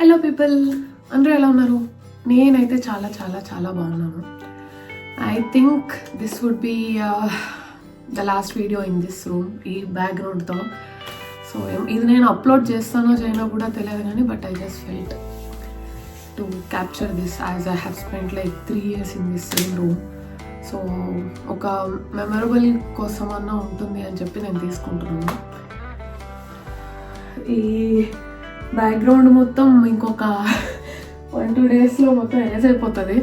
Hello people, అందరూ ఎలా ఉన్నారు? నేనైతే చాలా చాలా చాలా బాగున్నాను. I think this would be the last video in this room, ఈ బ్యాక్గ్రౌండ్తో. సో ఇది నేను అప్లోడ్ చేస్తానో చేయనో కూడా తెలియదు కానీ, but I just felt to capture this as I have spent like 3 years in this same room. So ఒక memorable కోసం అన్నా ఉంటుంది అని చెప్పి నేను తీసుకుంటున్నాను. ఈ బ్యాక్గ్రౌండ్ మొత్తం ఇంకొక 1-2 daysలో మొత్తం ఎరేజ్ అయిపోతుంది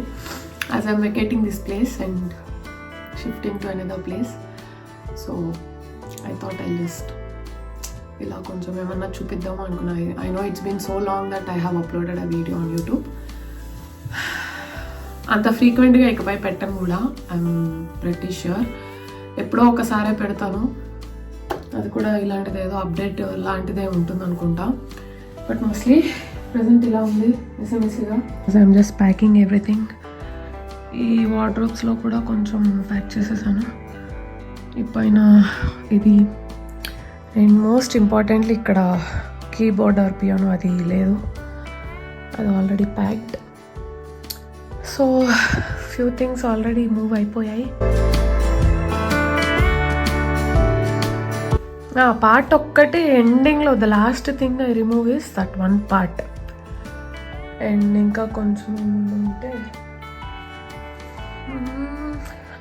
as I'm vacating this place and shifting to another place. So I thought I just ఇలా కొంచెం ఏమన్నా చూపిద్దాము అనుకున్నా. I know it's been so long that I have uploaded a video on YouTube. అంత ఫ్రీక్వెంట్గా ఇకపై పెట్టను కూడా, ఐఎమ్ ప్రెటీ ష్యూర్. ఎప్పుడో ఒకసారే పెడతాను, అది కూడా ఇలాంటిది ఏదో అప్డేట్ లాంటిదే ఉంటుంది అనుకుంటా. బట్ మోస్ట్లీ ప్రజెంట్ ఇలా ఉంది మెస్సీగా. I'm just packing everything. ఈ వార్డ్రోబ్స్లో కూడా కొంచెం ప్యాక్ చేసేసాను. ఈ పైన ఇది అండ్ మోస్ట్ ఇంపార్టెంట్లీ ఇక్కడ కీబోర్డ్ ఆర్ పియానో అది లేదు, అది already packed. So few things already move అయిపోయాయి. ఆ పార్ట్ ఒక్కటి ఎండింగ్లో the last thing I remove is that one part. And ఇంకా కొంచెం ఉంటే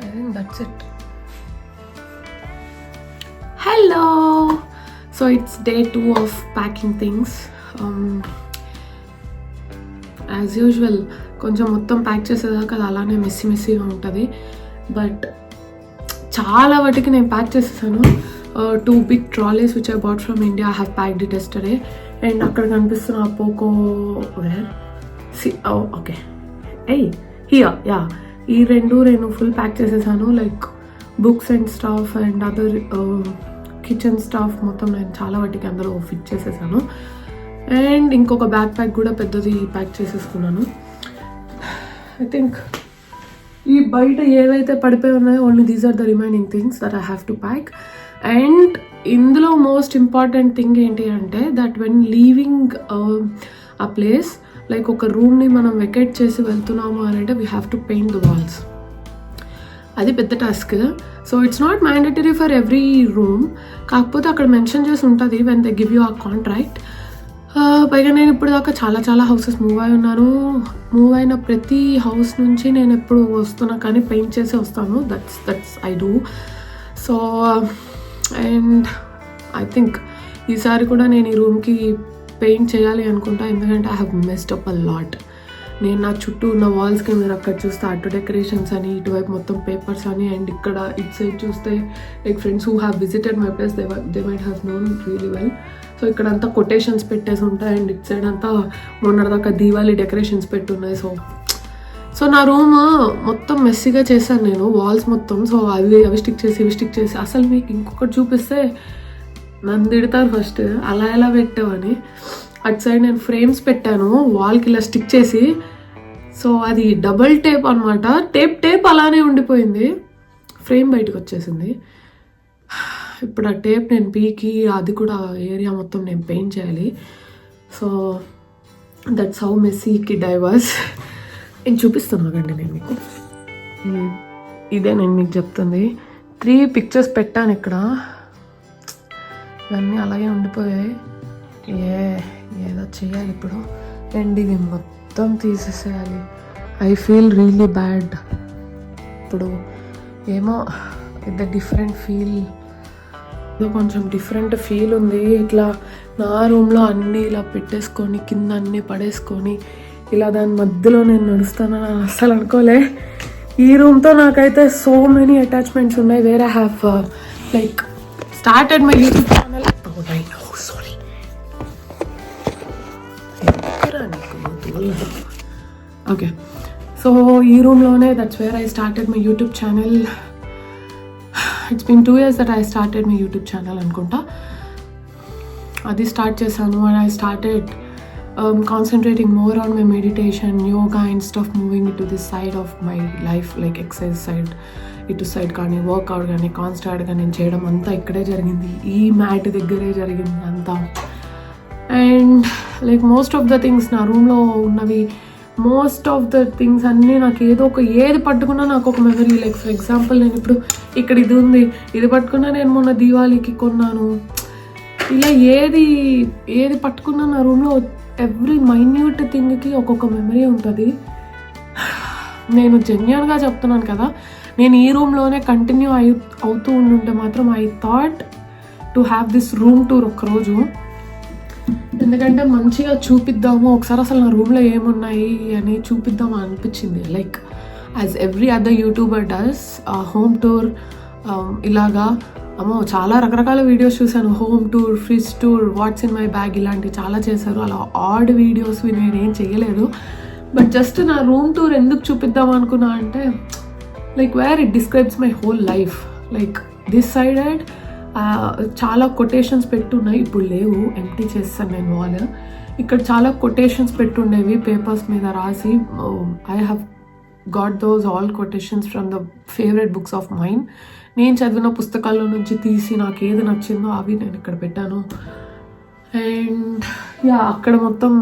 I think that's it. Hello, so it's day 2 of packing things. As usual కొంచెం మొత్తం pack చేసేదాకా అది అలానే మెస్సీగా ఉంటుంది. బట్ చాలా వాటికి నేను ప్యాక్ చేసేసాను. 2 big trolleys which I bought from India, I have packed it yesterday. And అక్కడ కనిపిస్తున్న పోకో వేర్ ఓకే హియర్ ఈ నేను ఫుల్ ప్యాక్ చేసేసాను. Like books and staff and other kitchen staff మొత్తం నేను చాలా వాటికి అందులో ఫిట్ చేసేసాను. అండ్ ఇంకొక బ్యాక్ ప్యాక్ కూడా పెద్దది ప్యాక్ చేసేసుకున్నాను. ఐ థింక్ ఈ బయట ఏవైతే పడిపోయి ఉన్నాయో only these are the remaining things that I have to pack. And ఇందులో మోస్ట్ ఇంపార్టెంట్ థింగ్ ఏంటి అంటే that when leaving a place, like ఒక రూమ్ని మనం వెకేట్ చేసి వెళ్తున్నాము అని అంటే we have to paint the walls. అది పెద్ద task. So it's not mandatory for every room, కాకపోతే అక్కడ మెన్షన్ చేసి ఉంటుంది when they give you a contract. పైగా నేను ఇప్పుడు దాకా చాలా హౌసెస్ మూవ్ అయి ఉన్నాను. మూవ్ అయిన ప్రతి హౌస్ నుంచి నేను ఎప్పుడు వస్తున్నా కానీ పెయింట్ చేసి వస్తాను. That's I do. So and I think ఈసారి కూడా నేను ఈ రూమ్కి పెయింట్ చేయాలి అనుకుంటా, ఎందుకంటే I have messed up a lot. నేను నా చుట్టూ ఉన్న వాల్స్కి మీరు అక్కడ చూస్తే అటు డెకరేషన్స్ అని, ఇటువైపు మొత్తం పేపర్స్ అని, అండ్ ఇక్కడ ఇటు సైడ్ చూస్తే like friends who have visited my place they might have known really well. So ఇక్కడ అంతా కొటేషన్స్ పెట్టేసి ఉంటాయి అండ్ ఇటు సైడ్ అంతా మొన్నటిదాకా దీవాలి డెకరేషన్స్ పెట్టున్నాయి. సో నా రూమ్ మొత్తం మెస్సీగా చేశాను నేను, వాల్స్ మొత్తం. సో అవి స్టిక్ చేసి అసలు మీకు ఇంకొకటి చూపిస్తే నన్ను తిడతారు ఫస్ట్, అలా ఎలా పెట్టావని. అటు సైడ్ నేను ఫ్రేమ్స్ పెట్టాను వాల్కి ఇలా స్టిక్ చేసి. సో అది డబల్ టేప్ అనమాట, టేప్ అలానే ఉండిపోయింది, ఫ్రేమ్ బయటకు వచ్చేసింది. ఇప్పుడు ఆ టేప్ నేను పీకి అది కూడా ఏరియా మొత్తం నేను పెయింట్ చేయాలి. So that's how messy kid I was. నేను చూపిస్తాను కండి, నేను మీకు ఇదే నేను మీకు చెప్తుంది. 3 pictures పెట్టాను ఇక్కడ, ఇవన్నీ అలాగే ఉండిపోయాయి. ఏదో చేయాలి ఇప్పుడు. అండ్ ఇది మొత్తం తీసేసేయాలి. ఐ ఫీల్ రియలీ బ్యాడ్ ఇప్పుడు. ఏమో ఇది డిఫరెంట్ ఫీల్, కొంచెం డిఫరెంట్ ఫీల్ ఉంది. ఇట్లా నా రూమ్లో అన్నీ ఇలా పెట్టేసుకొని కింద అన్నీ పడేసుకొని ఇలా దాని మధ్యలో నేను నడుస్తానని అస్సలు అనుకోలే. ఈ రూమ్తో నాకైతే సో మెనీ అటాచ్మెంట్స్ ఉన్నాయి. Where I have like started my YouTube channel. Sorry okay. So ఈ రూమ్లోనే that's where I started my YouTube channel. It's been 2 years that I started my YouTube channel అనుకుంటా. అది స్టార్ట్ చేశాను and I started concentrating more on my meditation, yoga and stuff, moving it to this side of my life, like exercise side, ఇటు side కానీ work out కానీ కాన్స్టాంట్గా నేను చేయడం అంతా ఇక్కడే జరిగింది, ఈ మ్యాట్ దగ్గరే జరిగింది అంతా. And and like most of the things నా రూమ్లో ఉన్నవి, మోస్ట్ ఆఫ్ ద థింగ్స్ అన్నీ నాకు ఏది పట్టుకున్నా నాకు ఒక మెమరీ. లైక్ ఫర్ ఎగ్జాంపుల్ నేను ఇప్పుడు ఇక్కడ ఇది ఉంది, ఇది పట్టుకున్నా నేను మొన్న దీవాళీకి కొన్నాను. ఇలా ఏది పట్టుకున్నా నా రూమ్లో ఎవ్రీ మైన్యూట్ థింగ్కి ఒక్కొక్క మెమరీ ఉంటుంది. నేను జెన్యూన్గా చెప్తున్నాను కదా, నేను ఈ రూమ్లోనే కంటిన్యూ అవుతూ ఉండుంటే మాత్రం I thought to have this room tour ఒక్కరోజు. ఎందుకంటే మంచిగా చూపిద్దాము ఒకసారి, అసలు నా రూమ్లో ఏమున్నాయి అని చూపిద్దాము అనిపించింది. Like as every other YouTuber does home tour. ఇలాగా చాలా రకరకాల వీడియోస్ చూశాను, home tour, fridge tour, what's in my bag, ఇలాంటివి చాలా చేశారు. అలా ఆడ్ వీడియోస్ నేనేం చేయలేదు. బట్ జస్ట్ నా రూమ్ టూర్ ఎందుకు చూపిద్దాం అనుకున్నా అంటే like where it describes my whole life. Like this sided చాలా కొటేషన్స్ పెట్టున్నాయి, ఇప్పుడు లేవు, ఎంప్టీ చేస్తాను నేను వాల్. ఇక్కడ చాలా కొటేషన్స్ పెట్టుండేవి పేపర్స్ మీద రాసి. I have got those all quotations from the favourite books of mind. నేను చదివిన పుస్తకాల్లో నుంచి తీసి నాకు ఏది నచ్చిందో అవి నేను ఇక్కడ పెట్టాను. అండ్ అక్కడ మొత్తం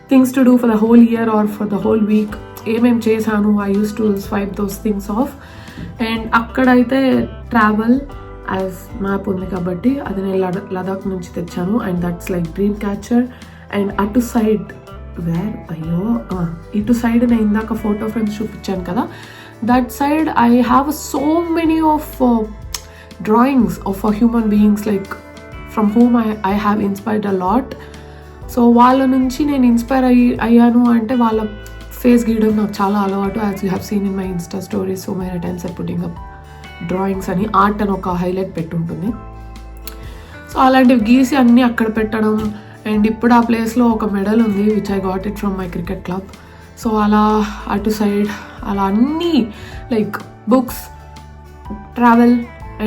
things to do for the whole year are for the whole week ఏమేమి చేశాను, I use to swipe those things of. And అక్కడైతే ట్రావెల్ యాజ్ మ్యాప్ ఉంది కాబట్టి అది నేను లదాఖ్ నుంచి తెచ్చాను. And that's like dream catcher. And అటు సైడ్ ఇటు సైడ్ నేను ఇందాక ఫోటో ఫ్రేమ్స్ చూపించాను కదా, that side I have so many of drawings of human beings like from whom I have inspired a lot. So వాళ్ళ నుంచి నేను ఇన్స్పైర్ అయ్యాను అంటే వాళ్ళ ఫేస్ గీయడం నాకు చాలా అలవాటు. As you have seen in my Insta stories so many times I putting up drawings అని, ఆర్ట్ అని ఒక హైలైట్ పెట్టుంటుంది. సో అలాంటివి గీసి అన్నీ అక్కడ పెట్టడం. అండ్ ఇప్పుడు ఆ ప్లేస్లో ఒక మెడల్ ఉంది which I got it from my cricket club. So అలా అటు సైడ్ అలా అన్నీ like books, travel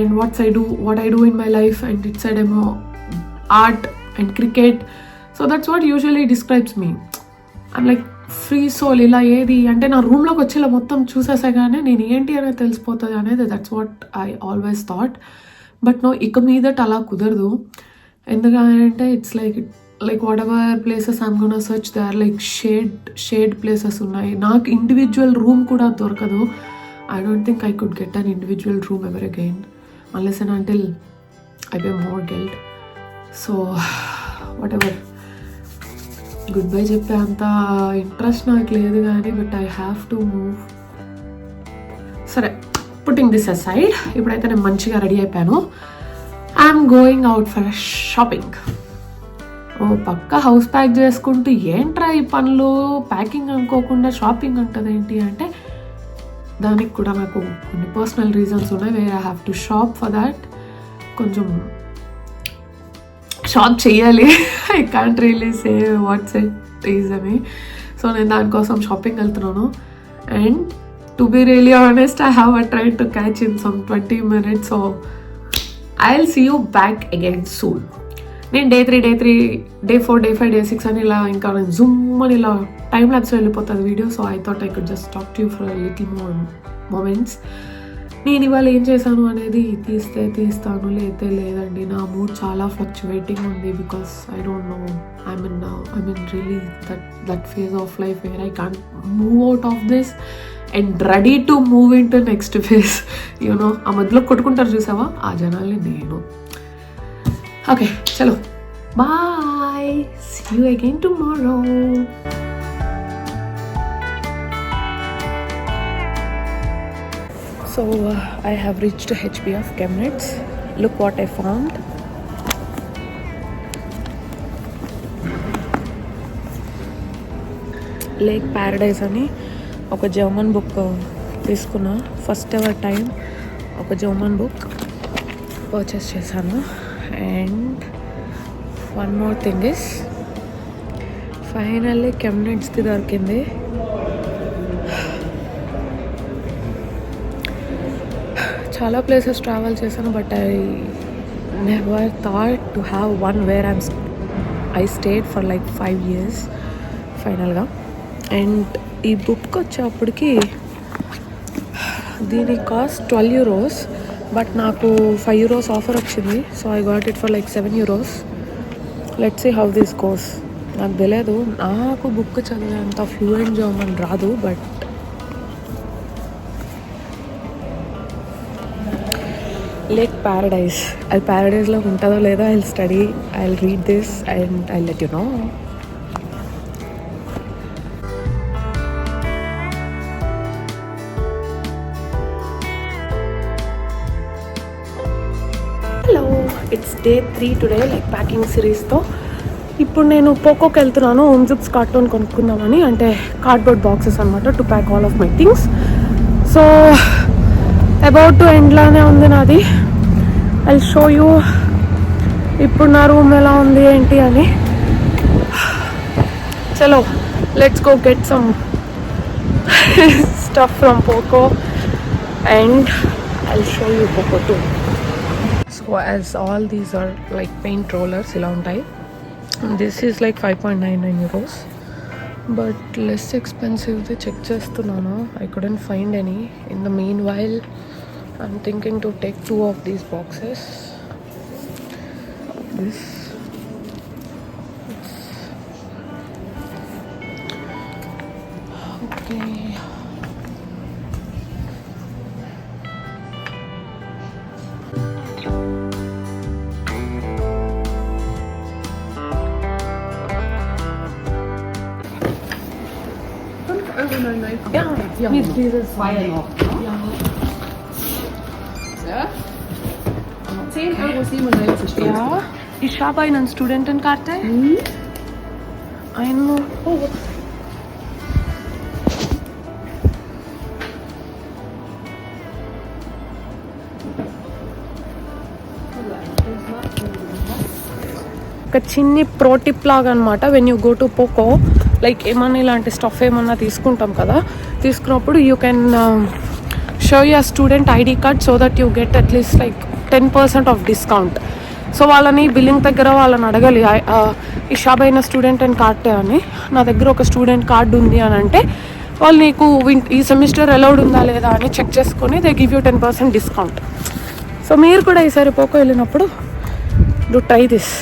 and what I do in my life. And it side ఏమో art and cricket. So that's what usually describes me. I'm like free soul. ఇలా ఏది అంటే నా రూమ్లోకి వచ్చి ఇలా మొత్తం చూసేసాగానే నేను ఏంటి అనేది తెలిసిపోతుంది అనేది, that's what I always thought. But no, ఇక మీదట అలా కుదరదు. ఎందుకంటే it's like whatever places I'm gonna search they are like shade places ఉన్నాయి. నాకు ఇండివిజువల్ రూమ్ కూడా దొరకదు. I don't think I could get an individual room ever again unless and until I be more guilt. So whatever, good bye చెప్పే అంత interest నాకు లేదు కానీ but I have to move. సరే, putting this aside, ఇప్పుడైతే నేను మంచిగా ready అయిపోయాను. I'm going out for shopping. పక్క హౌస్ ప్యాక్ చేసుకుంటూ ఏంట్రా ఈ పనులు, ప్యాకింగ్ అనుకోకుండా షాపింగ్ అంటుంది ఏంటి అంటే, దానికి కూడా నాకు కొన్ని పర్సనల్ రీజన్స్ ఉన్నాయి where I have to shop for that. కొంచెం షాప్ చేయాలి, I can't really say what's it is అని. సో నేను దానికోసం షాపింగ్ వెళ్తున్నాను. And to be really honest, I have a try to catch in some 20 minutes. So I will see you back again soon. నేను day 3, day 4, day 5, day 6 అని ఇలా ఇంకా నేను zoom అని ఇలా టైం ల్యాబ్స్ వెళ్ళిపోతుంది video. So I thought I could just talk to you for little more moments. నేను ఇవాళ ఏం చేశాను అనేది తీస్తాను, లేదండి. నా మూడ్ చాలా ఫ్లక్చువేటింగ్ ఉంది because I don't know, I mean really that phase of life where I can't move out of this and ready to move in to next phase. You know, ఆ మధ్యలో కొట్టుకుంటారు చూసావా, ఆ జనాల్ని నేను. ఓకే, చలో bye, see you again tomorrow. So I have reached HBF Chemnitz. Look what I found. Lake Paradise అని ఒక జర్మన్ బుక్ తీసుకున్నా. ఫస్ట్ ఎవర్ టైం ఒక జర్మన్ బుక్ పర్చేస్ చేశాను. And one more thing is, finally కెమ్నిట్స్కి దొరికింది. చాలా places travel చేశాను but I never thought to have one where I stayed for like 5 years ఫైనల్గా. అండ్ ఈ బుక్ వచ్చేప్పటికి దీని కాస్ట్ 12 euros, బట్ నాకు 5 euros ఆఫర్ వచ్చింది. So I got it for like 7 euros. Let's see how this goes. నాకు తెలియదు, నాకు book చదివేంత ఫ్లూయెంట్ జర్మన్ రాదు. బట్ లేక్ ప్యారడైజ్, అది ప్యారడైజ్లో ఉంటుందో లేదో I will study, I will read this and I let you know. Hello, it's day 3 today, like packing సిరీస్తో. ఇప్పుడు నేను పోకోకి వెళ్తున్నాను హోమ్ జిప్స్ కార్టూన్ కొనుక్కుందామని, అంటే కార్డ్బోర్డ్ బాక్సెస్ అనమాట, to pack all of my things. So about to ఎండ్లానే ఉంది నాది. ఐ షో యూ ఇప్పుడు నా రూమ్ ఎలా ఉంది ఏంటి అని. చలో let's go get some stuff from Poco and I show you Poco too. So as all these are like paint rollers ఇలా ఉంటాయి. This is like 5.99 euros, but less ఎక్స్పెన్సివ్ది చెక్ చేస్తున్నాను. I couldn't find any. In the meanwhile I'm thinking to take 2 of these boxes. This okay. Ja, mit dieses Feier noch. Ja. Ja. 10,97 €. Ja, ich habe eine Studentenkarte. Eine. Oh. ఒక చిన్ని pro tip లాగా అనమాట. When you go to Poco, like ఏమన్నా ఇలాంటి stuff ఏమన్నా తీసుకుంటాం కదా, తీసుకున్నప్పుడు you can show your student ID card so that you get at least like 10% of discount. So వాళ్ళని బిల్లింగ్ దగ్గర వాళ్ళని అడగాలి, ఈ షాప్ అయిన స్టూడెంట్ అండ్ కార్డే అని, నా దగ్గర ఒక స్టూడెంట్ కార్డు ఉంది అని అంటే వాళ్ళు నీకు ఈ సెమిస్టర్ అలౌడ్ ఉందా లేదా అని చెక్ చేసుకొని they give you 10% discount. So మీరు కూడా ఈసారి పోకో వెళ్ళినప్పుడు do try this.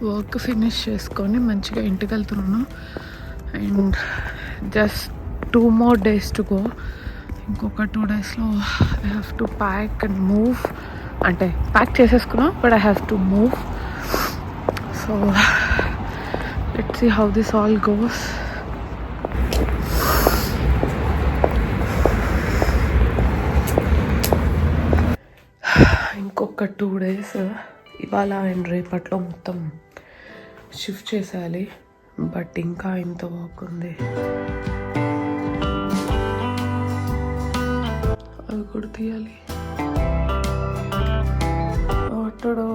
Work finish చేసుకొని మంచిగా ఇంటికి వెళ్తున్నాను. And just 2 more days to go. ఇంకొక 2 daysలో I have to pack and move. అంటే ప్యాక్ చేసేసుకున్నా, but I have to move. So let's see how this all goes. ఇంకొక 2 days, ఇవాళ అండ్ రేపట్లో మొత్తం షిఫ్ట్ చేసేయాలి. బట్ ఇంకా ఇంత వర్క్ ఉంది. అవి కూడా తీయాలి. అట్టడో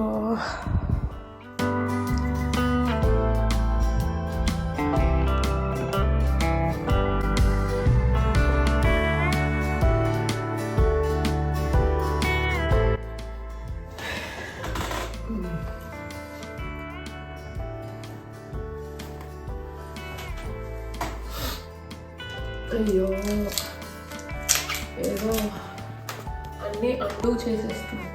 అయ్యో, ఏదో అన్నీ undo చేసేస్తున్నట్టు.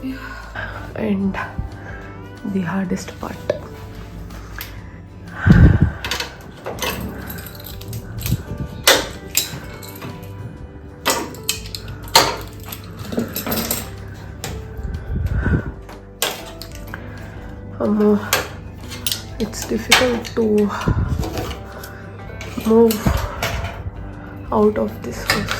And the hardest part. It's difficult to move out of this house.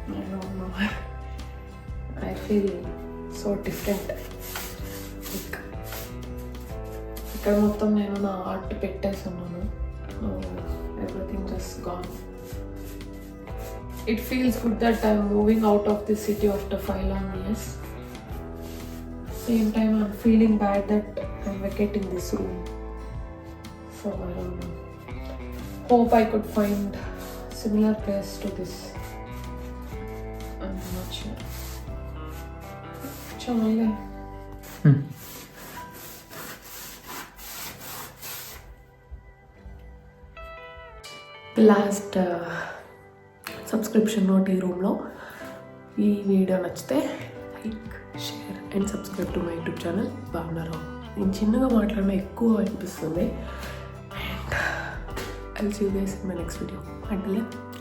I don't know. I feel so different. Like, ఇక్కడ మొత్తం నేను నా ఆర్ట్ పెట్టేస్తున్నాను. Everything just gone. It feels good that I'm moving out of the city after 5 long years. Same time I'm feeling bad that I'm vacating this room. So I don't know. Hope I could find similar place to this. I'm not sure. Chalo. Last subscription note ఈ రూమ్లో. ఈ video నచ్చితే like, share and subscribe to my YouTube channel Bhavana. నేను చిన్నగా మాట్లాడడం ఎక్కువ అనిపిస్తుంది. And I will see you guys in my next video. Until then.